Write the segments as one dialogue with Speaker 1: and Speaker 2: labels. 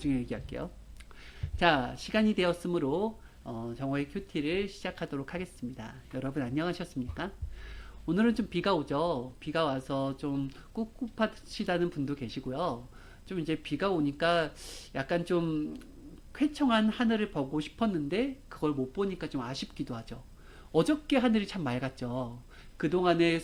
Speaker 1: 나중에 얘기할게요. 자, 시간이 되었으므로 정오의 큐티를 시작하도록 하겠습니다. 여러분 안녕하셨습니까? 오늘은 좀 비가 오죠. 비가 와서 좀 꿉꿉하시다는 분도 계시고요. 좀 이제 비가 오니까 약간 좀 쾌청한 하늘을 보고 싶었는데 그걸 못 보니까 좀 아쉽기도 하죠. 어저께 하늘이 참 맑았죠. 그동안에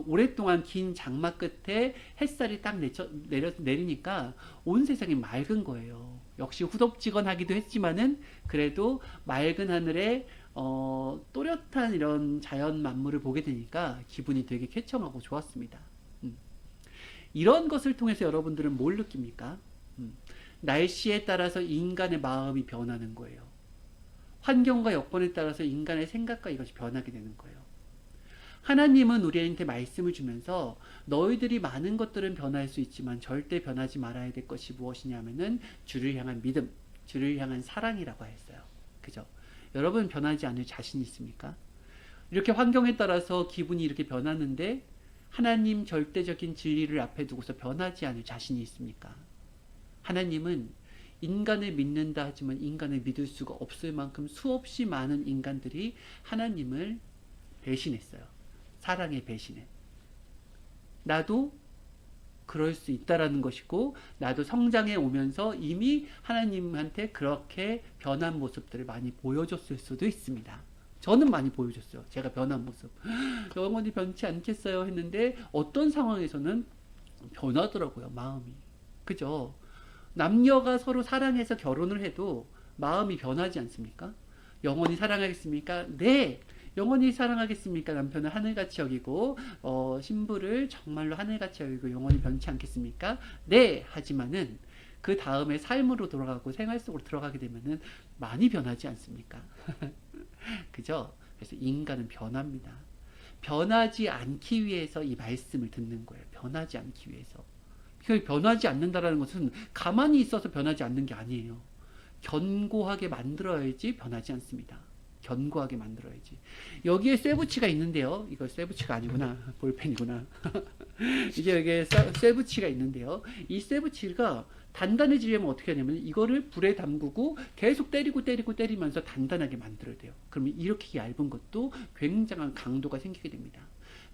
Speaker 1: 오랫동안 긴 장마 끝에 햇살이 딱 내리니까 온 세상이 맑은 거예요. 역시 후덥지근하기도 했지만은 그래도 맑은 하늘에 또렷한 이런 자연 만물을 보게 되니까 기분이 되게 쾌청하고 좋았습니다. 이런 것을 통해서 여러분들은 뭘 느낍니까? 날씨에 따라서 인간의 마음이 변하는 거예요. 환경과 여건에 따라서 인간의 생각과 이것이 변하게 되는 거예요. 하나님은 우리한테 말씀을 주면서 너희들이 많은 것들은 변할 수 있지만 절대 변하지 말아야 될 것이 무엇이냐면은 주를 향한 믿음, 주를 향한 사랑이라고 했어요. 그죠? 여러분 변하지 않을 자신 있습니까? 이렇게 환경에 따라서 기분이 이렇게 변하는데 하나님 절대적인 진리를 앞에 두고서 변하지 않을 자신이 있습니까? 하나님은 인간을 믿는다 하지만 인간을 믿을 수가 없을 만큼 수없이 많은 인간들이 하나님을 배신했어요. 사랑에 배신해. 나도 그럴 수 있다라는 것이고 나도 성장해 오면서 이미 하나님한테 그렇게 변한 모습들을 많이 보여줬을 수도 있습니다. 저는 많이 보여줬어요. 제가 변한 모습. 영원히 변치 않겠어요 했는데 어떤 상황에서는 변하더라고요. 마음이. 그죠? 남녀가 서로 사랑해서 결혼을 해도 마음이 변하지 않습니까? 영원히 사랑하겠습니까? 네! 영원히 사랑하겠습니까? 남편을 하늘같이 여기고 신부를 정말로 하늘같이 여기고 영원히 변치 않겠습니까? 네! 하지만은 그 다음에 삶으로 돌아가고 생활 속으로 들어가게 되면은 많이 변하지 않습니까? 그죠? 그래서 인간은 변합니다. 변하지 않기 위해서 이 말씀을 듣는 거예요. 변하지 않기 위해서. 변하지 않는다라는 것은 가만히 있어서 변하지 않는 게 아니에요. 견고하게 만들어야지 변하지 않습니다. 견고하게 만들어야지. 여기에 쇠붙이가 있는데요. 이거 쇠붙이가 아니구나. 볼펜이구나. 이게 여기에 쇠붙이가 있는데요. 이 쇠붙이가 단단해지려면 어떻게 하냐면 이거를 불에 담그고 계속 때리면서 단단하게 만들어야 돼요. 그러면 이렇게 얇은 것도 굉장한 강도가 생기게 됩니다.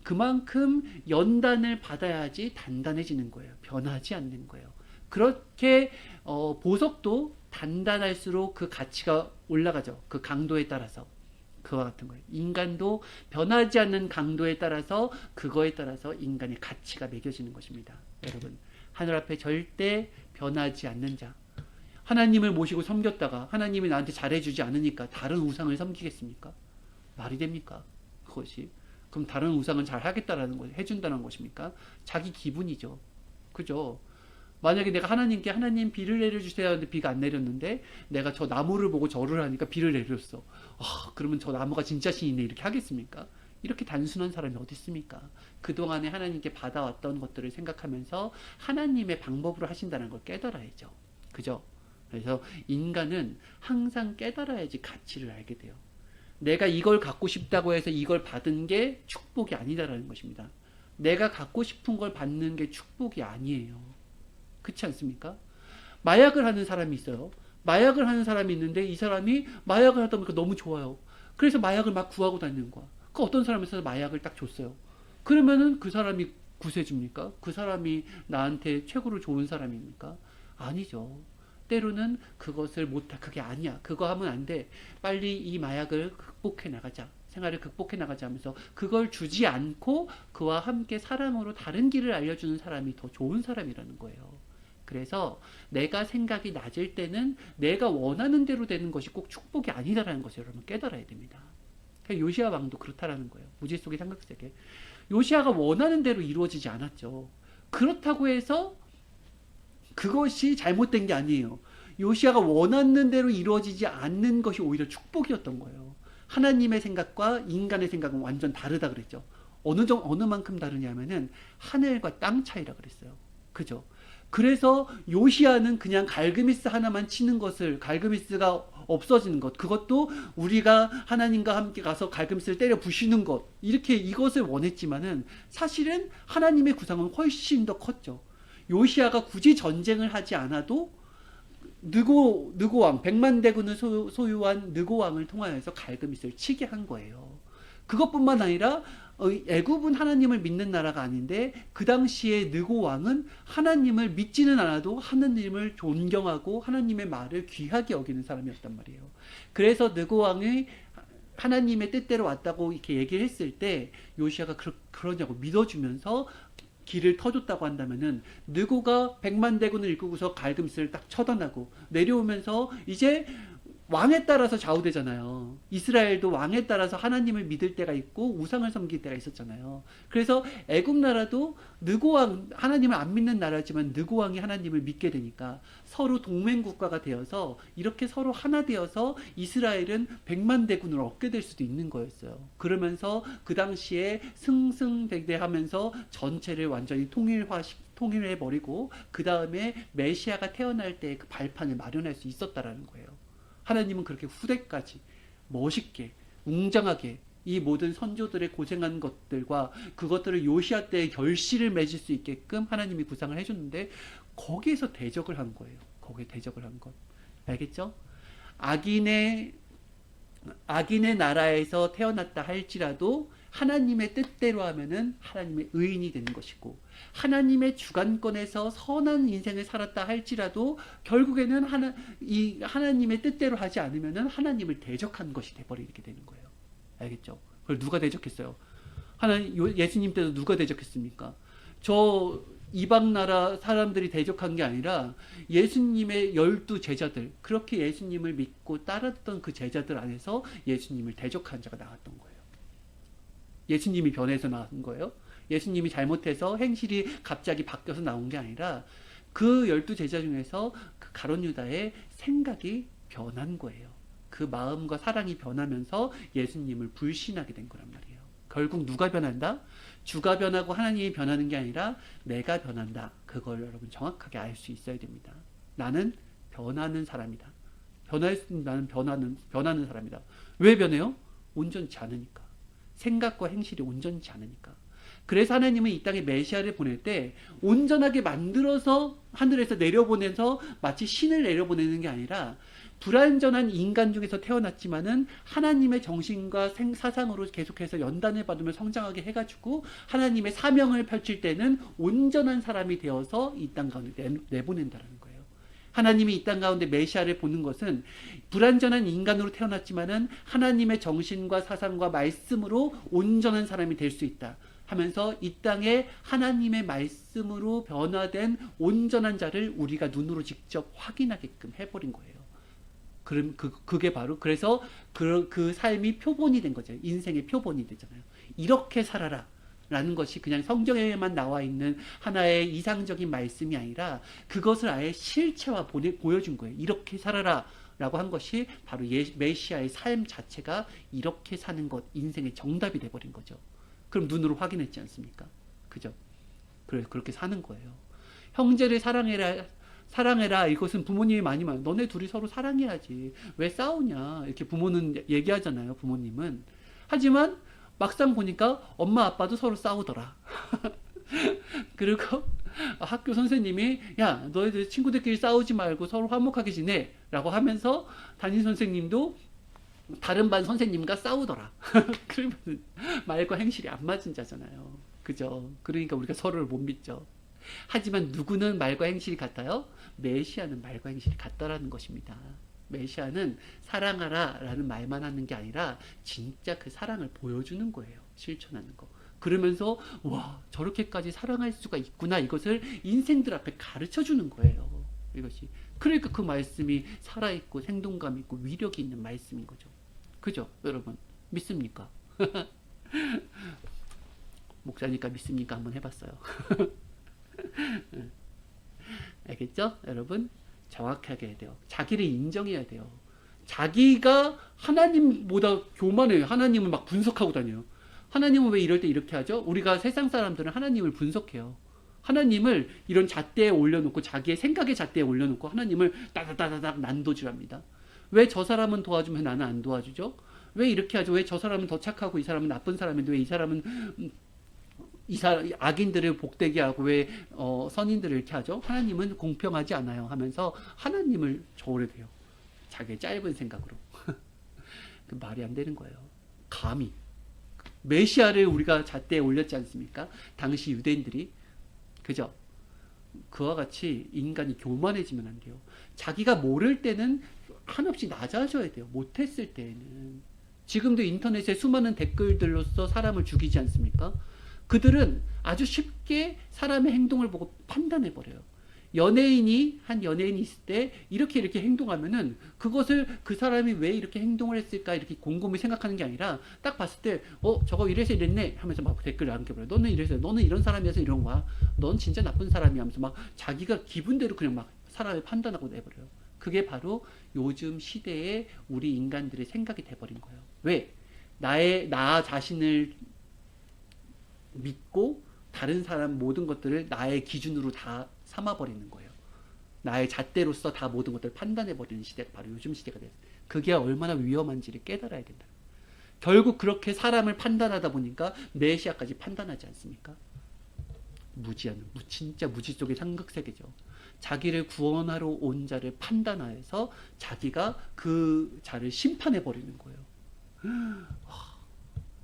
Speaker 1: 그만큼 연단을 받아야지 단단해지는 거예요. 변하지 않는 거예요. 그렇게 보석도 단단할수록 그 가치가 올라가죠. 그 강도에 따라서. 그와 같은 거예요. 인간도 변하지 않는 강도에 따라서 그거에 따라서 인간의 가치가 매겨지는 것입니다. 여러분 하늘 앞에 절대 변하지 않는 자. 하나님을 모시고 섬겼다가 하나님이 나한테 잘해주지 않으니까 다른 우상을 섬기겠습니까? 말이 됩니까? 그것이. 그럼 다른 우상은 잘 하겠다라는 거 해준다는 것입니까? 자기 기분이죠. 그죠? 만약에 내가 하나님께 하나님 비를 내려주세요 하는데 비가 안 내렸는데 내가 저 나무를 보고 절을 하니까 비를 내렸어. 그러면 저 나무가 진짜 신이네 이렇게 하겠습니까? 이렇게 단순한 사람이 어디 있습니까? 그동안에 하나님께 받아왔던 것들을 생각하면서 하나님의 방법으로 하신다는 걸 깨달아야죠. 그죠? 그래서 인간은 항상 깨달아야지 가치를 알게 돼요. 내가 이걸 갖고 싶다고 해서 이걸 받은 게 축복이 아니다라는 것입니다. 내가 갖고 싶은 걸 받는 게 축복이 아니에요. 그렇지 않습니까? 마약을 하는 사람이 있어요. 마약을 하는 사람이 있는데 이 사람이 마약을 하다 보니까 너무 좋아요. 그래서 마약을 막 구하고 다니는 거야. 그 어떤 사람이 있어서 마약을 딱 줬어요. 그러면은 그 사람이 구세주입니까? 그 사람이 나한테 최고로 좋은 사람입니까? 아니죠. 때로는 그것을 그게 아니야. 그거 하면 안 돼. 빨리 이 마약을 극복해 나가자. 생활을 극복해 나가자 하면서 그걸 주지 않고 그와 함께 사랑으로 다른 길을 알려주는 사람이 더 좋은 사람이라는 거예요. 그래서 내가 생각이 낮을 때는 내가 원하는 대로 되는 것이 꼭 축복이 아니다라는 것을 여러분 깨달아야 됩니다. 요시아 왕도 그렇다라는 거예요. 무지 속의 삼각세계. 요시아가 원하는 대로 이루어지지 않았죠. 그렇다고 해서 그것이 잘못된 게 아니에요. 요시아가 원하는 대로 이루어지지 않는 것이 오히려 축복이었던 거예요. 하나님의 생각과 인간의 생각은 완전 다르다 그랬죠. 어느 만큼 다르냐면은 하늘과 땅 차이라 그랬어요. 그죠? 그래서 요시아는 그냥 갈그미스 하나만 치는 것을, 갈그미스가 없어지는 것, 그것도 우리가 하나님과 함께 가서 갈그미스를 때려 부시는 것, 이렇게 이것을 원했지만은 사실은 하나님의 구상은 훨씬 더 컸죠. 요시아가 굳이 전쟁을 하지 않아도 느고 왕, 백만 대군을 소유한 느고 왕을 통하여서 갈그미스를 치게 한 거예요. 그것뿐만 아니라 애굽은 하나님을 믿는 나라가 아닌데 그 당시에 느고 왕은 하나님을 믿지는 않아도 하나님을 존경하고 하나님의 말을 귀하게 여기는 사람이었단 말이에요. 그래서 느고 왕이 하나님의 뜻대로 왔다고 이렇게 얘기를 했을 때 요시아가 그러냐고 믿어주면서 길을 터줬다고 한다면은 느고가 백만 대군을 이끌고서 갈금스를 딱 쳐다나고 내려오면서 이제 왕에 따라서 좌우되잖아요. 이스라엘도 왕에 따라서 하나님을 믿을 때가 있고 우상을 섬길 때가 있었잖아요. 그래서 애굽 나라도 느고 왕, 하나님을 안 믿는 나라지만 느고 왕이 하나님을 믿게 되니까 서로 동맹 국가가 되어서 이렇게 서로 하나 되어서 이스라엘은 백만 대군을 얻게 될 수도 있는 거였어요. 그러면서 그 당시에 승승장구하면서 전체를 완전히 통일해버리고 그 다음에 메시아가 태어날 때 그 발판을 마련할 수 있었다라는 거예요. 하나님은 그렇게 후대까지 멋있게 웅장하게 이 모든 선조들의 고생한 것들과 그것들을 요시아 때의 결실을 맺을 수 있게끔 하나님이 구상을 해줬는데 거기에서 대적을 한 거예요. 거기에 대적을 한 것. 알겠죠? 악인의 나라에서 태어났다 할지라도 하나님의 뜻대로 하면은 하나님의 의인이 되는 것이고 하나님의 주관권에서 선한 인생을 살았다 할지라도 결국에는 하나님의 뜻대로 하지 않으면은 하나님을 대적한 것이 돼버리게 되는 거예요. 알겠죠? 그걸 누가 대적했어요? 예수님 때도 누가 대적했습니까? 저 이방 나라 사람들이 대적한 게 아니라 예수님의 12 제자들, 그렇게 예수님을 믿고 따랐던 그 제자들 안에서 예수님을 대적한 자가 나왔던 거예요. 예수님이 변해서 나온 거예요. 예수님이 잘못해서 행실이 갑자기 바뀌어서 나온 게 아니라 그 12 제자 중에서 그 가룟 유다의 생각이 변한 거예요. 그 마음과 사랑이 변하면서 예수님을 불신하게 된 거란 말이에요. 결국 누가 변한다? 주가 변하고 하나님이 변하는 게 아니라 내가 변한다. 그걸 여러분 정확하게 알 수 있어야 됩니다. 나는 변하는 사람이다. 나는 변하는 사람이다. 왜 변해요? 온전치 않으니까. 생각과 행실이 온전치 않으니까. 그래서 하나님은 이 땅에 메시아를 보낼 때 온전하게 만들어서 하늘에서 내려보내서 마치 신을 내려보내는 게 아니라 불완전한 인간 중에서 태어났지만은 하나님의 정신과 사상으로 계속해서 연단을 받으며 성장하게 해가지고 하나님의 사명을 펼칠 때는 온전한 사람이 되어서 이 땅 가운데 내보낸다는 거예요. 하나님이 이 땅 가운데 메시아를 보는 것은 불완전한 인간으로 태어났지만은 하나님의 정신과 사상과 말씀으로 온전한 사람이 될 수 있다 하면서 이 땅에 하나님의 말씀으로 변화된 온전한 자를 우리가 눈으로 직접 확인하게끔 해버린 거예요. 그럼 그게 바로 그래서 그 삶이 표본이 된 거죠. 인생의 표본이 되잖아요. 이렇게 살아라 라는 것이 그냥 성경에만 나와 있는 하나의 이상적인 말씀이 아니라 그것을 아예 실체화 보여준 거예요. 이렇게 살아라 라고 한 것이 바로 메시아의 삶 자체가 이렇게 사는 것, 인생의 정답이 돼버린 거죠. 그럼 눈으로 확인했지 않습니까? 그죠? 그래서 그렇게 사는 거예요. 형제를 사랑해라. 이것은 부모님이 많이 말. 너네 둘이 서로 사랑해야지. 왜 싸우냐? 이렇게 부모는 얘기하잖아요. 부모님은. 하지만 막상 보니까 엄마 아빠도 서로 싸우더라. 그리고 학교 선생님이 야 너희들 친구들끼리 싸우지 말고 서로 화목하게 지내 라고 하면서 담임 선생님도 다른 반 선생님과 싸우더라. 그러면 말과 행실이 안 맞은 자잖아요. 그죠? 그러니까 우리가 서로를 못 믿죠. 하지만 누구는 말과 행실이 같아요? 메시아는 말과 행실이 같다라는 것입니다. 메시아는 사랑하라 라는 말만 하는 게 아니라 진짜 그 사랑을 보여주는 거예요. 실천하는 거. 그러면서 와 저렇게까지 사랑할 수가 있구나 이것을 인생들 앞에 가르쳐 주는 거예요. 이것이 그러니까 그 말씀이 살아있고 생동감 있고 위력이 있는 말씀인 거죠. 그죠 여러분 믿습니까? 목사니까 믿습니까? 한번 해봤어요. 알겠죠 여러분? 정확하게 해야 돼요. 자기를 인정해야 돼요. 자기가 하나님보다 교만해요. 하나님을 막 분석하고 다녀요. 하나님은 왜 이럴 때 이렇게 하죠? 우리가 세상 사람들은 하나님을 분석해요. 하나님을 이런 잣대에 올려놓고 자기의 생각의 잣대에 올려놓고 하나님을 따다다다닥 난도질합니다. 왜 저 사람은 도와주면 나는 안 도와주죠? 왜 이렇게 하죠? 왜 저 사람은 더 착하고 이 사람은 나쁜 사람인데 왜 이 사람은 악인들을 복되게 하고 왜 선인들을 이렇게 하죠? 하나님은 공평하지 않아요 하면서 하나님을 저울해대요. 자기의 짧은 생각으로. 그 말이 안 되는 거예요. 감히 메시아를 우리가 잣대에 올렸지 않습니까? 당시 유대인들이. 그죠? 그와 같이 인간이 교만해지면 안 돼요. 자기가 모를 때는 한없이 낮아져야 돼요. 못했을 때에는. 지금도 인터넷에 수많은 댓글들로서 사람을 죽이지 않습니까? 그들은 아주 쉽게 사람의 행동을 보고 판단해버려요. 한 연예인이 있을 때 이렇게 행동하면은 그것을 그 사람이 왜 이렇게 행동을 했을까 이렇게 곰곰이 생각하는 게 아니라 딱 봤을 때 저거 이래서 이랬네 하면서 막 댓글을 남겨버려요. 너는 이래서, 너는 이런 사람이어서 이런 거야. 넌 진짜 나쁜 사람이야 하면서 막 자기가 기분대로 그냥 막 사람을 판단하고 내버려요. 그게 바로 요즘 시대의 우리 인간들의 생각이 돼버린 거예요. 왜? 나 자신을 믿고 다른 사람 모든 것들을 나의 기준으로 다 삼아버리는 거예요. 나의 잣대로서 다 모든 것들을 판단해버리는 시대가 바로 요즘 시대가 됐어요. 그게 얼마나 위험한지를 깨달아야 된다. 결국 그렇게 사람을 판단하다 보니까 메시아까지 판단하지 않습니까? 진짜 무지 속의 상극세계죠. 자기를 구원하러 온 자를 판단하여서 자기가 그 자를 심판해버리는 거예요.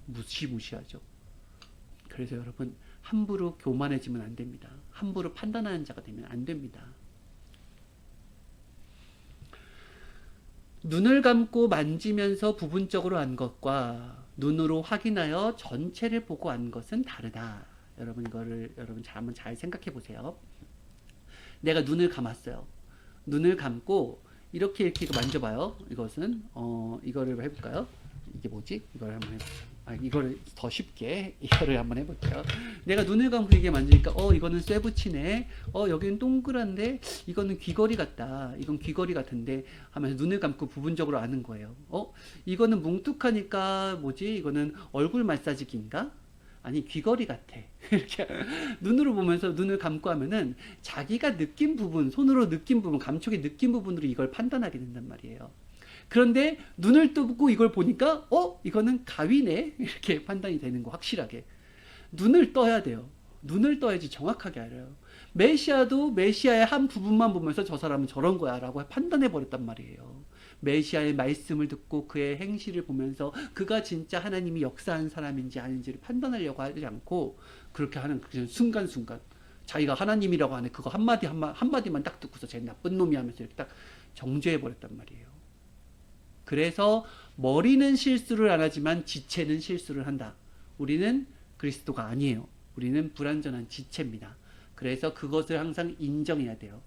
Speaker 1: 무시무시하죠. 그래서 여러분 함부로 교만해지면 안 됩니다. 함부로 판단하는 자가 되면 안 됩니다. 눈을 감고 만지면서 부분적으로 안 것과 눈으로 확인하여 전체를 보고 안 것은 다르다. 여러분 이거를 한번 잘 생각해 보세요. 내가 눈을 감았어요. 눈을 감고 이렇게 만져봐요. 이것은 이거를 해볼까요? 이게 뭐지? 이걸 한번 해볼까요? 이거를 더 쉽게 이거를 한번 해볼게요. 내가 눈을 감고 이게 만지니까 이거는 쇠붙이네. 여기는 동그란데 이거는 귀걸이 같다. 이건 귀걸이 같은데 하면서 눈을 감고 부분적으로 아는 거예요. 이거는 뭉툭하니까 뭐지? 이거는 얼굴 마사지기인가? 아니 귀걸이 같아. 이렇게 눈으로 보면서 눈을 감고 하면은 자기가 느낀 부분, 손으로 느낀 부분, 감촉에 느낀 부분으로 이걸 판단하게 된단 말이에요. 그런데 눈을 뜨고 이걸 보니까 이거는 가위네 이렇게 판단이 되는 거 확실하게. 눈을 떠야 돼요. 눈을 떠야지 정확하게 알아요. 메시아도 메시아의 한 부분만 보면서 저 사람은 저런 거야 라고 판단해 버렸단 말이에요. 메시아의 말씀을 듣고 그의 행실을 보면서 그가 진짜 하나님이 역사한 사람인지 아닌지를 판단하려고 하지 않고 그렇게 하는 그 순간순간 자기가 하나님이라고 하네 그거 한마디만 딱 듣고서 쟤 나쁜 놈이 하면서 이렇게 딱 정죄해 버렸단 말이에요. 그래서 머리는 실수를 안 하지만 지체는 실수를 한다. 우리는 그리스도가 아니에요. 우리는 불완전한 지체입니다. 그래서 그것을 항상 인정해야 돼요.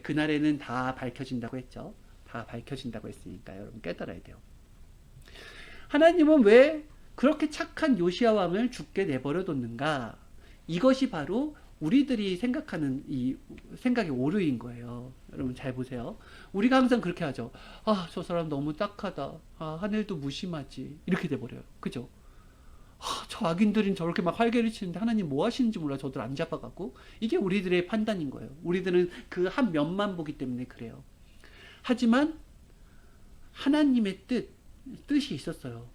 Speaker 1: 그날에는 다 밝혀진다고 했죠. 다 밝혀진다고 했으니까 여러분 깨달아야 돼요. 하나님은 왜 그렇게 착한 요시야 왕을 죽게 내버려 뒀는가? 이것이 바로 우리들이 생각하는 이 생각의 오류인 거예요. 여러분 잘 보세요. 우리가 항상 그렇게 하죠. 저 사람 너무 딱하다. 하늘도 무심하지. 이렇게 돼버려요. 그죠? 저 악인들은 저렇게 막 활개를 치는데 하나님 뭐 하시는지 몰라. 저들 안 잡아가고. 이게 우리들의 판단인 거예요. 우리들은 그 한 면만 보기 때문에 그래요. 하지만 하나님의 뜻이 있었어요.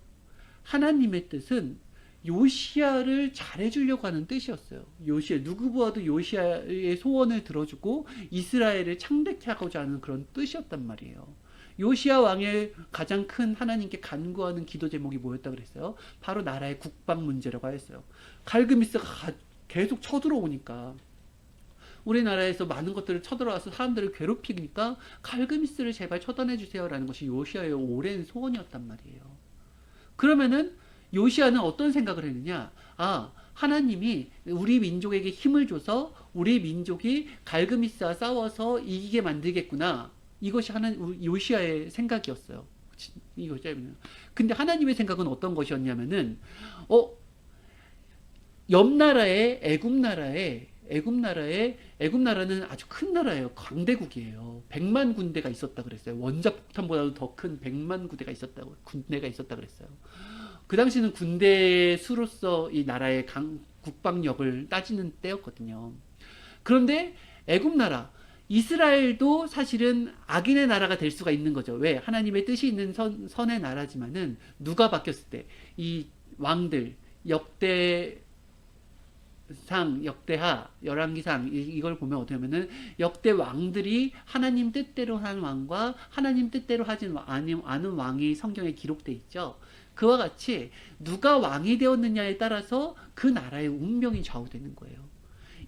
Speaker 1: 하나님의 뜻은 요시야를 잘해주려고 하는 뜻이었어요. 누구보다도 요시야의 소원을 들어주고 이스라엘을 창대케 하고자 하는 그런 뜻이었단 말이에요. 요시야 왕의 가장 큰 하나님께 간구하는 기도 제목이 뭐였다 그랬어요? 바로 나라의 국방 문제라고 하였어요. 갈그미스가 계속 쳐들어오니까 우리나라에서 많은 것들을 쳐들어와서 사람들을 괴롭히니까 갈그미스를 제발 처단해 주세요라는 것이 요시야의 오랜 소원이었단 말이에요. 그러면은 요시야는 어떤 생각을 했느냐? 하나님이 우리 민족에게 힘을 줘서 우리 민족이 갈그미스와 싸워서 이기게 만들겠구나. 이것이 요시야의 생각이었어요. 근데 하나님의 생각은 어떤 것이었냐면은 옆 나라의 애굽 나라는 아주 큰 나라예요. 강대국이에요. 100만 군대가 있었다 그랬어요. 원자폭탄보다도 더 큰 100만 군대가 있었다 그랬어요. 그 당시는 군대 수로서 이 나라의 국방력을 따지는 때였거든요. 그런데 애굽 나라, 이스라엘도 사실은 악인의 나라가 될 수가 있는 거죠. 왜? 하나님의 뜻이 있는 선의 나라지만은 누가 바뀌었을 때 이 왕들, 역대상, 역대하, 열왕기상 이걸 보면 어떻게 하면은 역대 왕들이 하나님 뜻대로 한 왕과 하나님 뜻대로 하지 않은 왕이 성경에 기록돼 있죠. 그와 같이 누가 왕이 되었느냐에 따라서 그 나라의 운명이 좌우되는 거예요.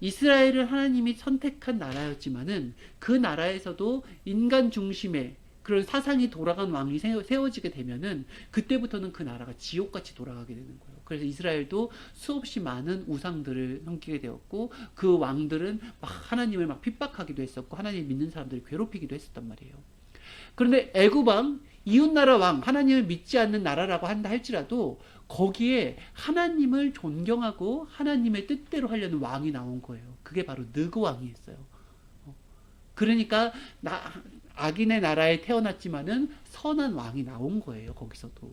Speaker 1: 이스라엘을 하나님이 선택한 나라였지만은 그 나라에서도 인간 중심의 그런 사상이 돌아간 왕이 세워지게 되면은 그때부터는 그 나라가 지옥같이 돌아가게 되는 거예요. 그래서 이스라엘도 수없이 많은 우상들을 섬기게 되었고 그 왕들은 막 하나님을 막 핍박하기도 했었고 하나님 믿는 사람들을 괴롭히기도 했었단 말이에요. 그런데 애굽왕 이웃나라 왕 하나님을 믿지 않는 나라라고 한다 할지라도 거기에 하나님을 존경하고 하나님의 뜻대로 하려는 왕이 나온 거예요. 그게 바로 느고 왕이었어요. 그러니까 악인의 나라에 태어났지만은 선한 왕이 나온 거예요. 거기서도.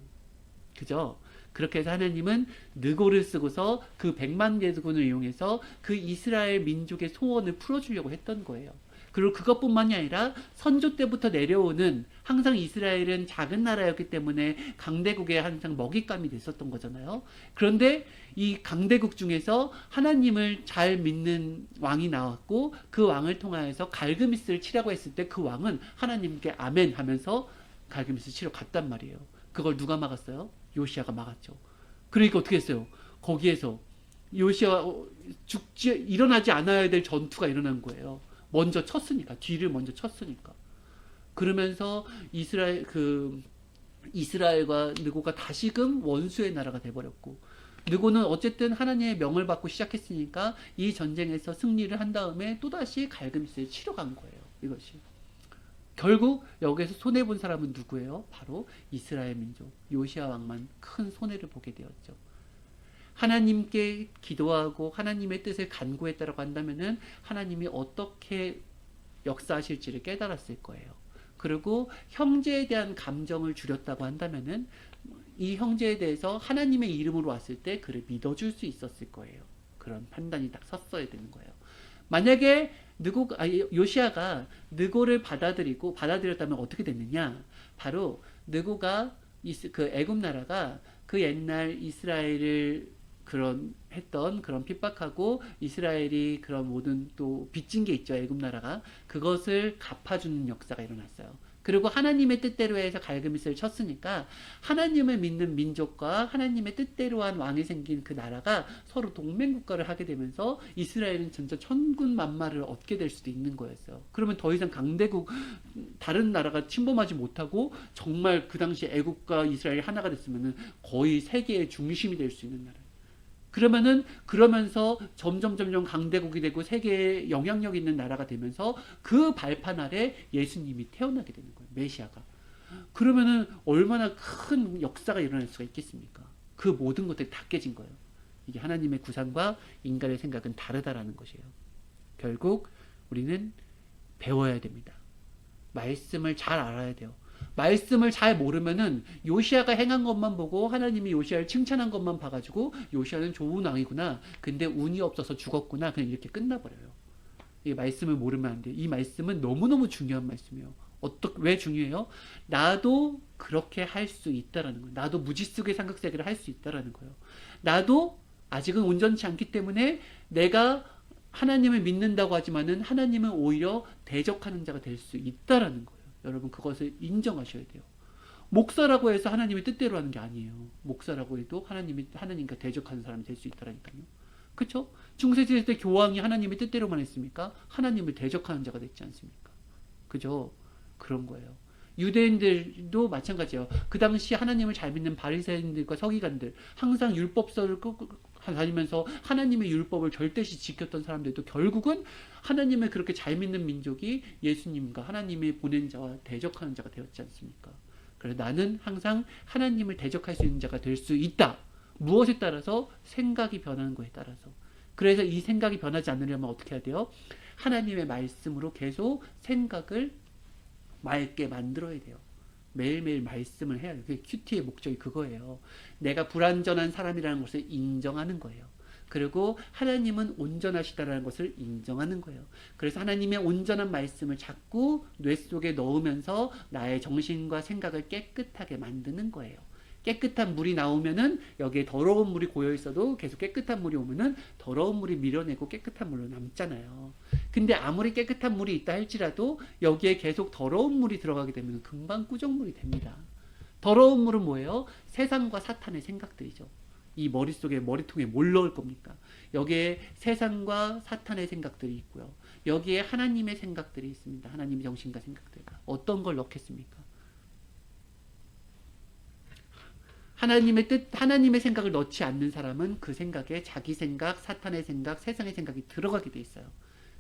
Speaker 1: 그죠? 그렇게 해서 하나님은 느고를 쓰고서 그 100만 대군을 이용해서 그 이스라엘 민족의 소원을 풀어주려고 했던 거예요. 그리고 그것뿐만이 아니라 선조 때부터 내려오는 항상 이스라엘은 작은 나라였기 때문에 강대국에 항상 먹잇감이 됐었던 거잖아요. 그런데 이 강대국 중에서 하나님을 잘 믿는 왕이 나왔고 그 왕을 통하여서 갈그미스를 치라고 했을 때 그 왕은 하나님께 아멘 하면서 갈그미스 치러 갔단 말이에요. 그걸 누가 막았어요? 요시아가 막았죠. 그러니까 어떻게 했어요? 거기에서 요시아 일어나지 않아야 될 전투가 일어난 거예요. 먼저 쳤으니까, 뒤를 먼저 쳤으니까. 그러면서 이스라엘과 느고가 다시금 원수의 나라가 돼버렸고, 느고는 어쨌든 하나님의 명을 받고 시작했으니까 이 전쟁에서 승리를 한 다음에 또다시 갈그미스를 치러 간 거예요. 이것이. 결국 여기에서 손해본 사람은 누구예요? 바로 이스라엘 민족, 요시아 왕만 큰 손해를 보게 되었죠. 하나님께 기도하고 하나님의 뜻을 간구했다라고 한다면은 하나님이 어떻게 역사하실지를 깨달았을 거예요. 그리고 형제에 대한 감정을 줄였다고 한다면은 이 형제에 대해서 하나님의 이름으로 왔을 때 그를 믿어줄 수 있었을 거예요. 그런 판단이 딱 섰어야 되는 거예요. 만약에 요시아가 느고를 받아들였다면 어떻게 됐느냐? 바로 느고가 그 애굽 나라가 그 옛날 이스라엘을 했던 그런 핍박하고 이스라엘이 그런 모든 또 빚진 게 있죠. 애굽 나라가 그것을 갚아주는 역사가 일어났어요. 그리고 하나님의 뜻대로 해서 갈그미스를 쳤으니까 하나님을 믿는 민족과 하나님의 뜻대로 한 왕이 생긴 그 나라가 서로 동맹국가를 하게 되면서 이스라엘은 진짜 천군만마를 얻게 될 수도 있는 거였어요. 그러면 더 이상 강대국 다른 나라가 침범하지 못하고 정말 그 당시 애국과 이스라엘이 하나가 됐으면 거의 세계의 중심이 될 수 있는 나라. 그러면서 점점 강대국이 되고 세계에 영향력 있는 나라가 되면서 그 발판 아래 예수님이 태어나게 되는 거예요. 메시아가. 그러면은 얼마나 큰 역사가 일어날 수가 있겠습니까? 그 모든 것들이 다 깨진 거예요. 이게 하나님의 구상과 인간의 생각은 다르다라는 것이에요. 결국 우리는 배워야 됩니다. 말씀을 잘 알아야 돼요. 말씀을 잘 모르면은 요시아가 행한 것만 보고 하나님이 요시아를 칭찬한 것만 봐가지고 요시아는 좋은 왕이구나. 근데 운이 없어서 죽었구나. 그냥 이렇게 끝나버려요. 이 말씀을 모르면 안 돼요. 이 말씀은 너무너무 중요한 말씀이에요. 왜 중요해요? 나도 그렇게 할 수 있다라는 거예요. 나도 무지속의 삼각세계를 할 수 있다라는 거예요. 나도 아직은 온전치 않기 때문에 내가 하나님을 믿는다고 하지만은 하나님은 오히려 대적하는 자가 될 수 있다라는 거예요. 여러분 그것을 인정하셔야 돼요. 목사라고 해서 하나님의 뜻대로 하는 게 아니에요. 목사라고 해도 하나님과 대적하는 사람이 될 수 있다라니까요. 그렇죠? 중세시대 때 교황이 하나님의 뜻대로만 했습니까? 하나님을 대적하는 자가 됐지 않습니까? 그죠? 그런 거예요. 유대인들도 마찬가지예요. 그 당시 하나님을 잘 믿는 바리새인들과 서기관들 항상 율법서를 다니면서 하나님의 율법을 절대시 지켰던 사람들도 결국은 하나님을 그렇게 잘 믿는 민족이 예수님과 하나님의 보낸 자와 대적하는 자가 되었지 않습니까? 그래서 나는 항상 하나님을 대적할 수 있는 자가 될 수 있다. 무엇에 따라서? 생각이 변하는 거에 따라서. 그래서 이 생각이 변하지 않으려면 어떻게 해야 돼요? 하나님의 말씀으로 계속 생각을 맑게 만들어야 돼요. 매일매일 말씀을 해야 돼요. 큐티의 목적이 그거예요. 내가 불완전한 사람이라는 것을 인정하는 거예요. 그리고 하나님은 온전하시다라는 것을 인정하는 거예요. 그래서 하나님의 온전한 말씀을 자꾸 뇌 속에 넣으면서 나의 정신과 생각을 깨끗하게 만드는 거예요. 깨끗한 물이 나오면은 여기에 더러운 물이 고여 있어도 계속 깨끗한 물이 오면은 더러운 물이 밀어내고 깨끗한 물로 남잖아요. 근데 아무리 깨끗한 물이 있다 할지라도 여기에 계속 더러운 물이 들어가게 되면 금방 꾸정물이 됩니다. 더러운 물은 뭐예요? 세상과 사탄의 생각들이죠. 이 머릿속에, 머리통에 뭘 넣을 겁니까? 여기에 세상과 사탄의 생각들이 있고요. 여기에 하나님의 생각들이 있습니다. 하나님의 정신과 생각들. 어떤 걸 넣겠습니까? 하나님의 뜻, 하나님의 생각을 넣지 않는 사람은 그 생각에 자기 생각, 사탄의 생각, 세상의 생각이 들어가게 돼 있어요.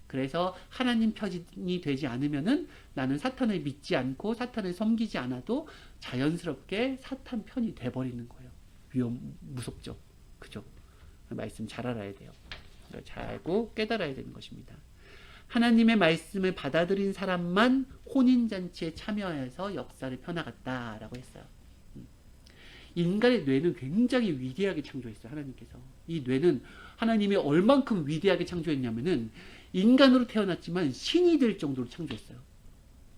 Speaker 1: 그래서 하나님 편이 되지 않으면은 나는 사탄을 믿지 않고 사탄을 섬기지 않아도 자연스럽게 사탄 편이 돼버리는 거예요. 무섭죠. 그죠? 말씀 잘 알아야 돼요. 잘 알고 깨달아야 되는 것입니다. 하나님의 말씀을 받아들인 사람만 혼인잔치에 참여해서 역사를 펴나갔다라고 했어요. 인간의 뇌는 굉장히 위대하게 창조했어요. 하나님께서. 이 뇌는 하나님이 얼만큼 위대하게 창조했냐면은 인간으로 태어났지만 신이 될 정도로 창조했어요.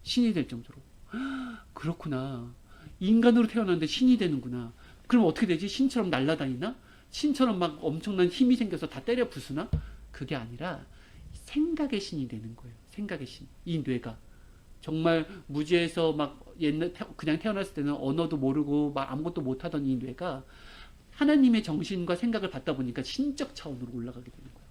Speaker 1: 신이 될 정도로. 그렇구나. 인간으로 태어났는데 신이 되는구나. 그럼 어떻게 되지? 신처럼 날아다니나? 신처럼 막 엄청난 힘이 생겨서 다 때려 부수나? 그게 아니라 생각의 신이 되는 거예요. 생각의 신. 이 뇌가. 정말 무지에서 막 옛날 그냥 태어났을 때는 언어도 모르고 막 아무것도 못하던 이 뇌가 하나님의 정신과 생각을 받다 보니까 신적 차원으로 올라가게 되는 거예요.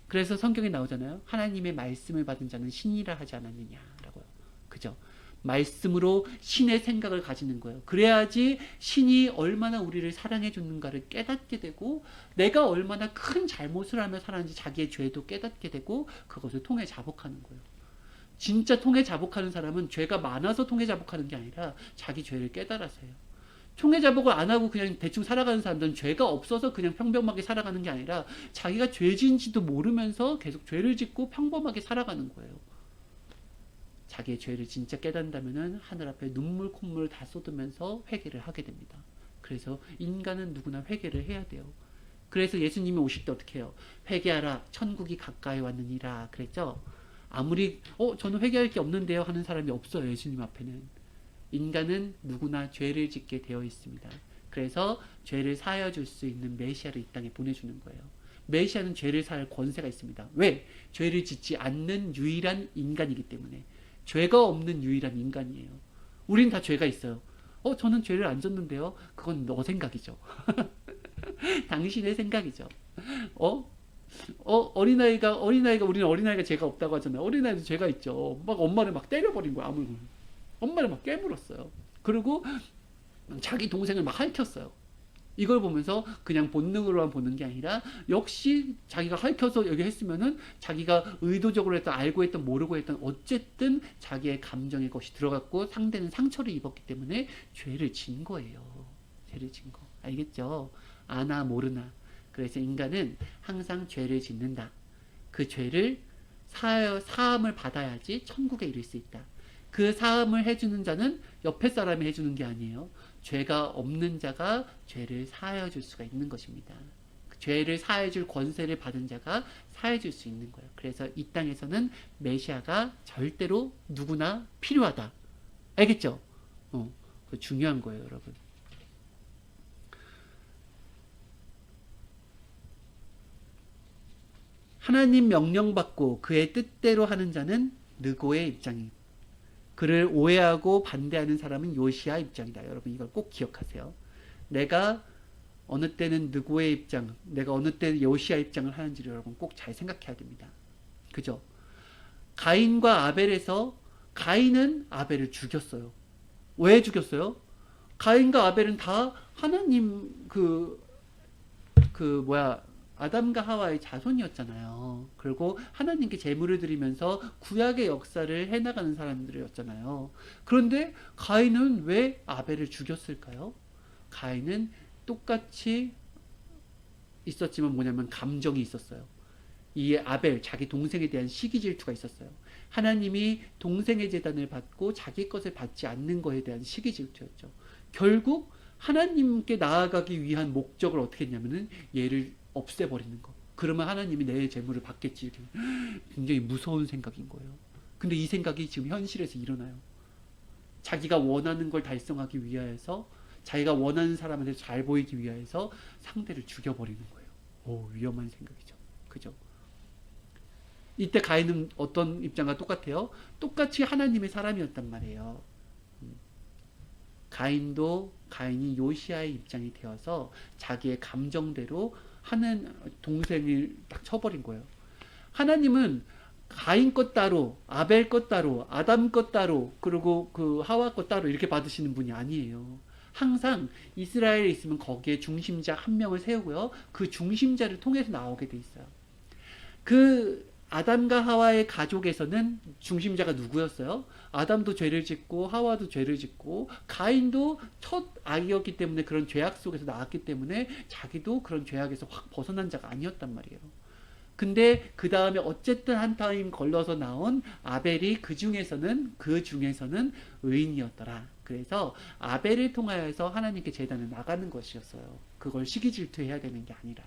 Speaker 1: 그래서 성경에 나오잖아요. 하나님의 말씀을 받은 자는 신이라 하지 않았느냐라고요. 그죠? 말씀으로 신의 생각을 가지는 거예요. 그래야지 신이 얼마나 우리를 사랑해 주는가를 깨닫게 되고 내가 얼마나 큰 잘못을 하며 살았는지 자기의 죄도 깨닫게 되고 그것을 통해 자복하는 거예요. 진짜 통해 자복하는 사람은 죄가 많아서 통해 자복하는 게 아니라 자기 죄를 깨달아서 해요. 통해 자복을 안 하고 그냥 대충 살아가는 사람들은 죄가 없어서 그냥 평범하게 살아가는 게 아니라 자기가 죄진지도 모르면서 계속 죄를 짓고 평범하게 살아가는 거예요. 자기의 죄를 진짜 깨닫는다면 하늘 앞에 눈물 콧물 다 쏟으면서 회개를 하게 됩니다. 그래서 인간은 누구나 회개를 해야 돼요. 그래서 예수님이 오실 때 어떻게 해요? 회개하라 천국이 가까이 왔느니라 그랬죠. 아무리 저는 회개할 게 없는데요 하는 사람이 없어요. 예수님 앞에는. 인간은 누구나 죄를 짓게 되어 있습니다. 그래서 죄를 사하여 줄 수 있는 메시아를 이 땅에 보내주는 거예요. 메시아는 죄를 사할 권세가 있습니다. 왜? 죄를 짓지 않는 유일한 인간이기 때문에. 죄가 없는 유일한 인간이에요. 우린 다 죄가 있어요. 저는 죄를 안 졌는데요. 그건 너 생각이죠. 당신의 생각이죠. 어린아이가 우리는 어린아이가 죄가 없다고 하잖아요. 어린아이도 죄가 있죠. 막 엄마를 막 때려버린 거야. 엄마를 막 깨물었어요. 그리고 자기 동생을 막 핥혔어요. 이걸 보면서 그냥 본능으로만 보는 게 아니라 역시 자기가 핥혀서 여기 했으면은 자기가 의도적으로 했던 알고 했던 모르고 했던 어쨌든 자기의 감정의 것이 들어갔고 상대는 상처를 입었기 때문에 죄를 진 거예요. 죄를 진 거. 알겠죠? 아나 모르나. 그래서 인간은 항상 죄를 짓는다. 그 죄를 사함을 받아야지 천국에 이를 수 있다. 그 사함을 해주는 자는 옆에 사람이 해주는 게 아니에요. 죄가 없는 자가 죄를 사하여 줄 수가 있는 것입니다. 죄를 사해 줄 권세를 받은 자가 사해 줄 수 있는 거예요. 그래서 이 땅에서는 메시아가 절대로 누구나 필요하다. 알겠죠? 그거 중요한 거예요, 여러분. 하나님 명령받고 그의 뜻대로 하는 자는 느고의 입장입니다. 그를 오해하고 반대하는 사람은 요시야 입장이다. 여러분 이걸 꼭 기억하세요. 내가 어느 때는 느고의 입장, 내가 어느 때는 요시야 입장을 하는지를 여러분 꼭 잘 생각해야 됩니다. 그죠? 가인과 아벨에서 가인은 아벨을 죽였어요. 왜 죽였어요? 가인과 아벨은 다 하나님 아담과 하와의 자손이었잖아요. 그리고 하나님께 제물을 드리면서 구약의 역사를 해나가는 사람들이었잖아요. 그런데 가인은 왜 아벨을 죽였을까요? 가인은 똑같이 있었지만 뭐냐면 감정이 있었어요. 이 아벨, 자기 동생에 대한 시기 질투가 있었어요. 하나님이 동생의 제단을 받고 자기 것을 받지 않는 것에 대한 시기 질투였죠. 결국 하나님께 나아가기 위한 목적을 어떻게 했냐면은 얘를 없애버리는 거. 그러면 하나님이 내 재물을 받겠지. 굉장히 무서운 생각인 거예요. 근데 이 생각이 지금 현실에서 일어나요. 자기가 원하는 걸 달성하기 위해서 자기가 원하는 사람한테 잘 보이기 위해서 상대를 죽여버리는 거예요. 오, 위험한 생각이죠. 그죠? 이때 가인은 어떤 입장과 똑같아요? 똑같이 하나님의 사람이었단 말이에요. 가인이 요시아의 입장이 되어서 자기의 감정대로 하는 동생을 딱 쳐버린 거예요. 하나님은 가인 것 따로, 아벨 것 따로, 아담 것 따로, 그리고 그 하와 것 따로 이렇게 받으시는 분이 아니에요. 항상 이스라엘에 있으면 거기에 중심자 한 명을 세우고요. 그 중심자를 통해서 나오게 돼 있어요. 그 아담과 하와의 가족에서는 중심자가 누구였어요? 아담도 죄를 짓고 하와도 죄를 짓고 가인도 첫 아이였기 때문에 그런 죄악 속에서 나왔기 때문에 자기도 그런 죄악에서 확 벗어난 자가 아니었단 말이에요. 근데 그 다음에 어쨌든 한 타임 걸러서 나온 아벨이 그 중에서는 의인이었더라. 그래서 아벨을 통하여서 하나님께 제단을 나가는 것이었어요. 그걸 시기 질투해야 되는 게 아니라.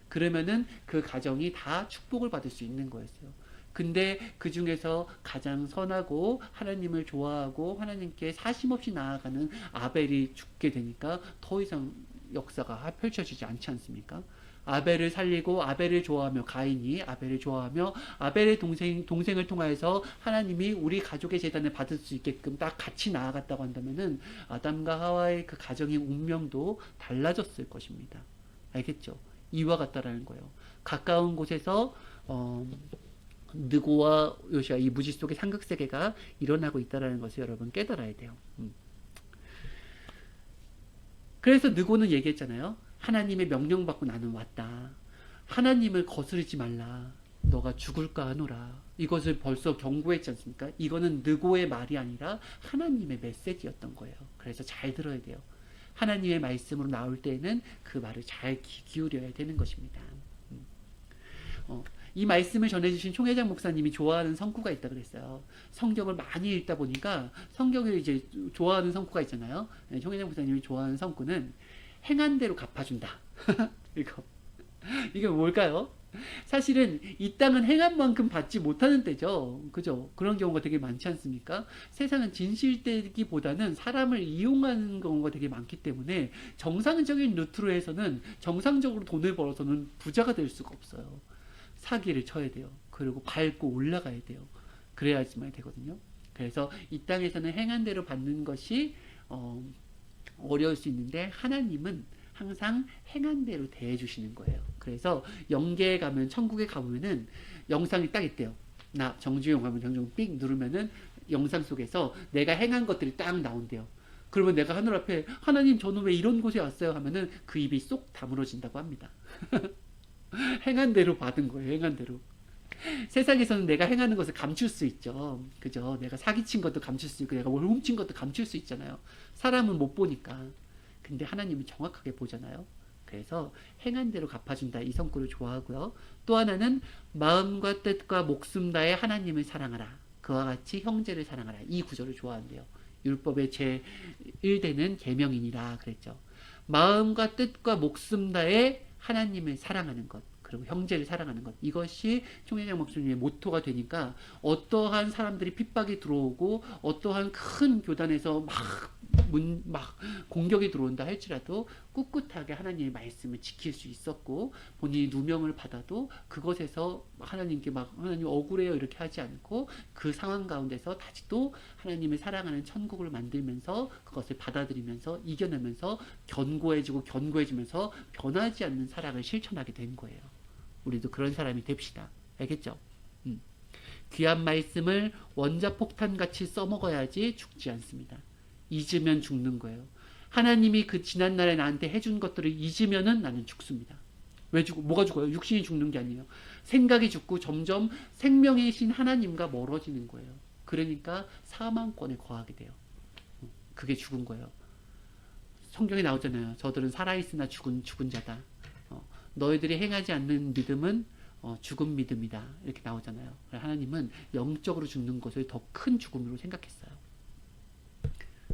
Speaker 1: 그러면은 그 가정이 다 축복을 받을 수 있는 거였어요. 근데 그 중에서 가장 선하고 하나님을 좋아하고 하나님께 사심없이 나아가는 아벨이 죽게 되니까 더 이상 역사가 펼쳐지지 않지 않습니까? 아벨을 살리고 아벨을 좋아하며 가인이 아벨을 좋아하며 아벨의 동생을 통하여서 하나님이 우리 가족의 제단을 받을 수 있게끔 딱 같이 나아갔다고 한다면은 아담과 하와의 그 가정의 운명도 달라졌을 것입니다. 알겠죠? 이와 같다라는 거예요. 가까운 곳에서 느고와 요시아 이 무지 속의 상극세계가 일어나고 있다라는 것을 여러분 깨달아야 돼요. 그래서 느고는 얘기했잖아요. 하나님의 명령받고 나는 왔다. 하나님을 거스르지 말라. 너가 죽을까 하노라. 이것을 벌써 경고했지 않습니까? 이거는 느고의 말이 아니라 하나님의 메시지였던 거예요. 그래서 잘 들어야 돼요. 하나님의 말씀으로 나올 때에는 그 말을 잘 기울여야 되는 것입니다. 이 말씀을 전해주신 총회장 목사님이 좋아하는 성구가 있다 그랬어요. 성경을 많이 읽다 보니까 성경을 이제 좋아하는 성구가 있잖아요. 총회장 목사님이 좋아하는 성구는 행한 대로 갚아준다. 이게 뭘까요? 사실은 이 땅은 행한 만큼 받지 못하는 때죠. 그죠? 그런 경우가 되게 많지 않습니까? 세상은 진실되기보다는 사람을 이용하는 경우가 되게 많기 때문에 정상적인 루트로 해서는 정상적으로 돈을 벌어서는 부자가 될 수가 없어요. 사기를 쳐야 돼요. 그리고 밟고 올라가야 돼요. 그래야지만 되거든요. 그래서 이 땅에서는 행한 대로 받는 것이 어려울 수 있는데 하나님은 항상 행한 대로 대해주시는 거예요. 그래서 영계에 가면 천국에 가보면은 영상이 딱 있대요. 나 정주영 하면 정주영 삑 누르면은 영상 속에서 내가 행한 것들이 딱 나온대요. 그러면 내가 하늘 앞에 하나님 저는 왜 이런 곳에 왔어요 하면은 그 입이 쏙 다물어진다고 합니다. 행한 대로 받은 거예요. 행한 대로. 세상에서는 내가 행하는 것을 감출 수 있죠. 그죠? 내가 사기친 것도 감출 수 있고 내가 뭘 훔친 것도 감출 수 있잖아요. 사람은 못 보니까. 근데 하나님은 정확하게 보잖아요. 그래서 행한 대로 갚아준다. 이 성구를 좋아하고요. 또 하나는 마음과 뜻과 목숨 다해 하나님을 사랑하라. 그와 같이 형제를 사랑하라. 이 구절을 좋아한대요. 율법의 제1대는 계명이니라 그랬죠. 마음과 뜻과 목숨 다해 하나님을 사랑하는 것. 그리고 형제를 사랑하는 것. 이것이 총회장 목사님의 모토가 되니까 어떠한 사람들이 핍박이 들어오고 어떠한 큰 교단에서 막 공격이 들어온다 할지라도 꿋꿋하게 하나님의 말씀을 지킬 수 있었고 본인이 누명을 받아도 그것에서 하나님께 하나님 억울해요 이렇게 하지 않고 그 상황 가운데서 다시 또 하나님을 사랑하는 천국을 만들면서 그것을 받아들이면서 이겨내면서 견고해지면서 변하지 않는 사랑을 실천하게 된 거예요. 우리도 그런 사람이 됩시다. 알겠죠? 귀한 말씀을 원자폭탄같이 써먹어야지 죽지 않습니다. 잊으면 죽는 거예요. 하나님이 그 지난날에 나한테 해준 것들을 잊으면은 나는 죽습니다. 왜 죽어? 뭐가 죽어요? 육신이 죽는 게 아니에요. 생각이 죽고 점점 생명이신 하나님과 멀어지는 거예요. 그러니까 사망권에 거하게 돼요. 그게 죽은 거예요. 성경에 나오잖아요. 저들은 살아있으나 죽은 자다. 너희들이 행하지 않는 믿음은 죽은 믿음이다. 이렇게 나오잖아요. 하나님은 영적으로 죽는 것을 더 큰 죽음으로 생각했어요.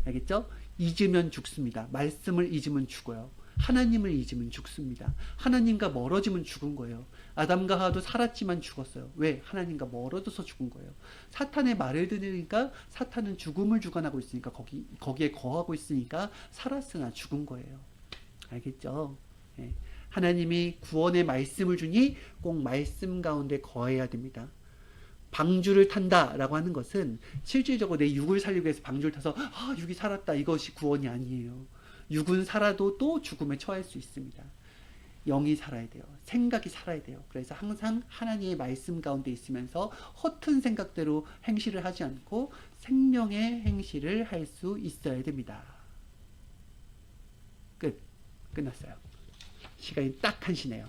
Speaker 1: 알겠죠? 잊으면 죽습니다. 말씀을 잊으면 죽어요. 하나님을 잊으면 죽습니다. 하나님과 멀어지면 죽은 거예요. 아담과 하와도 살았지만 죽었어요. 왜? 하나님과 멀어져서 죽은 거예요. 사탄의 말을 들으니까 사탄은 죽음을 주관하고 있으니까 거기에 거하고 있으니까 살았으나 죽은 거예요. 알겠죠? 예. 하나님이 구원의 말씀을 주니 꼭 말씀 가운데 거해야 됩니다. 방주를 탄다라고 하는 것은 실질적으로 내 육을 살리기 위해서 방주를 타서 육이 살았다 이것이 구원이 아니에요. 육은 살아도 또 죽음에 처할 수 있습니다. 영이 살아야 돼요. 생각이 살아야 돼요. 그래서 항상 하나님의 말씀 가운데 있으면서 허튼 생각대로 행실을 하지 않고 생명의 행실을 할 수 있어야 됩니다. 끝났어요. 시간이 딱 한시네요.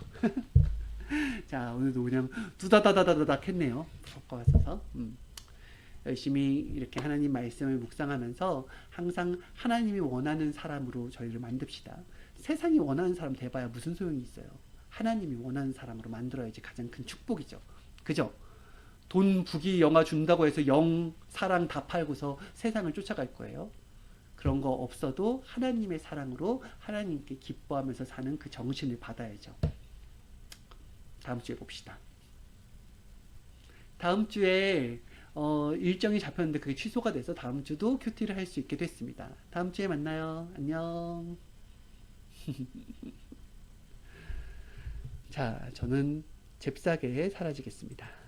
Speaker 1: 자, 오늘도 그냥 두다다다다닥 했네요. 섞어 왔어서. 열심히 이렇게 하나님 말씀을 묵상하면서 항상 하나님이 원하는 사람으로 저희를 만듭시다. 세상이 원하는 사람 돼봐야 무슨 소용이 있어요. 하나님이 원하는 사람으로 만들어야지 가장 큰 축복이죠. 그죠? 돈, 부귀, 영화 준다고 해서 영, 사랑 다 팔고서 세상을 쫓아갈 거예요. 그런 거 없어도 하나님의 사랑으로 하나님께 기뻐하면서 사는 그 정신을 받아야죠. 다음 주에 봅시다. 다음 주에 일정이 잡혔는데 그게 취소가 돼서 다음 주도 큐티를 할 수 있게 됐습니다. 다음 주에 만나요. 안녕. 자, 저는 잽싸게 사라지겠습니다.